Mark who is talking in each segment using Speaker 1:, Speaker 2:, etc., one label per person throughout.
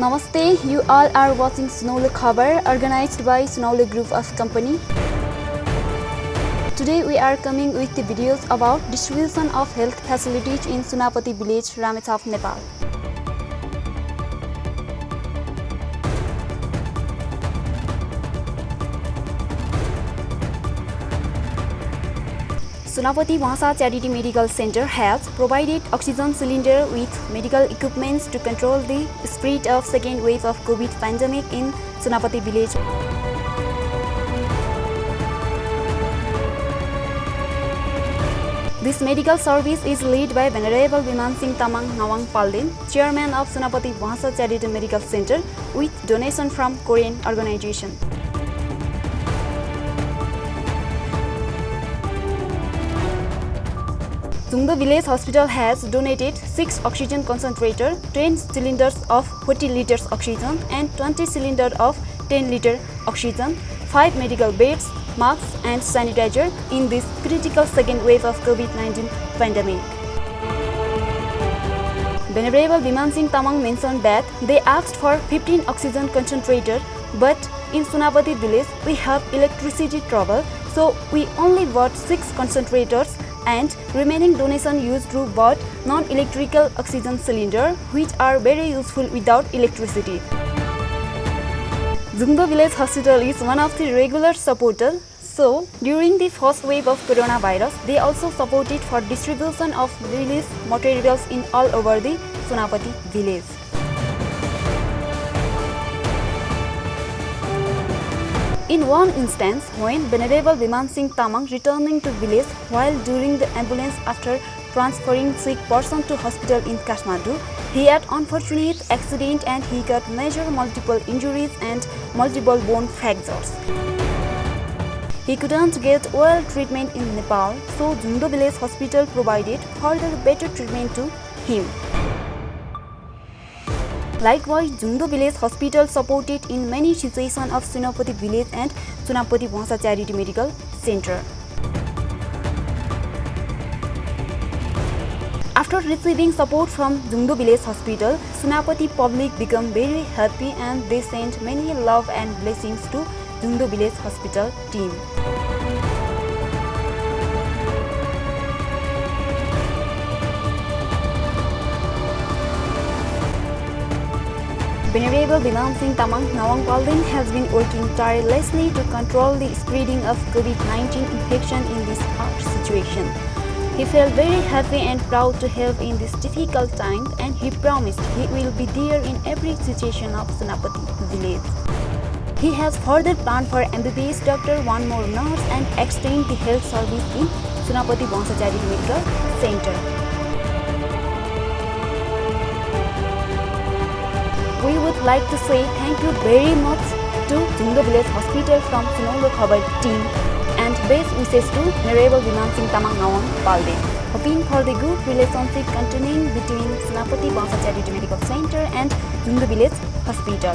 Speaker 1: Namaste, you all are watching Sunaule Khabar organized by Sunaule Group of Company. Today we are coming with the videos about distribution of health facilities in Sunapati village, Ramechhap, Nepal. Sunapati Bhansa Charity Medical Center has provided oxygen cylinder with medical equipments to control the spread of second wave of COVID pandemic in Sunapati village. This medical service is led by Venerable Biman Singh Tamang Nawang Palden, Chairman of Sunapati Bhansa Charity Medical Center, with donation from Korean organization. Jungdo Village Hospital has donated 6 oxygen concentrators, 10 cylinders of 40 liters oxygen and 20 cylinders of 10 liter oxygen, 5 medical beds, masks and sanitizer in this critical second wave of COVID-19 pandemic. Venerable Biman Singh Tamang mentioned that they asked for 15 oxygen concentrators, but in Sunapati village we have electricity trouble, so we only bought 6 concentrators and remaining donation used to bought non-electrical oxygen cylinder, which are very useful without electricity. Jungdo Village Hospital is one of the regular supporters, so during the first wave of coronavirus, they also supported for distribution of relief materials in all over the Sunapati village. In one instance, when Venerable Biman Singh Tamang returning to village while during the ambulance after transferring sick person to hospital in Kathmandu, he had unfortunate accident and he got major multiple injuries and multiple bone fractures. He couldn't get well treatment in Nepal, so Jungdo Village Hospital provided further better treatment to him. Likewise, Jungdo Village Hospital supported in many situations of Sunapati village and Sunapati Bhansa Charity Medical Center. After receiving support from Jungdo Village Hospital, Sunapati public became very happy and they sent many love and blessings to Jungdo Village Hospital team. Venerable Biman Singh Tamang Nawang Palden has been working tirelessly to control the spreading of COVID-19 infection in this hard situation. He felt very happy and proud to help in this difficult time, and he promised he will be there in every situation of Sunapati village. He has further planned for MBBS doctor, 1 more nurse and extend the health service in Sunapati Bhansa Charity Medical Center. We would like to say thank you very much to Jungdo Village Hospital from Sunaule Khabar team and best wishes to Venerable Biman Singh Tamang Nawang Palden, hoping for the good relationship continuing between Sunapati Bhansa Charity Medical Center and Jungdo Village Hospital.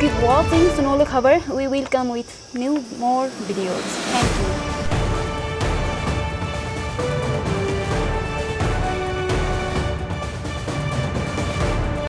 Speaker 1: Keep watching Sunaule Khabar. We will come with more videos. Thank you.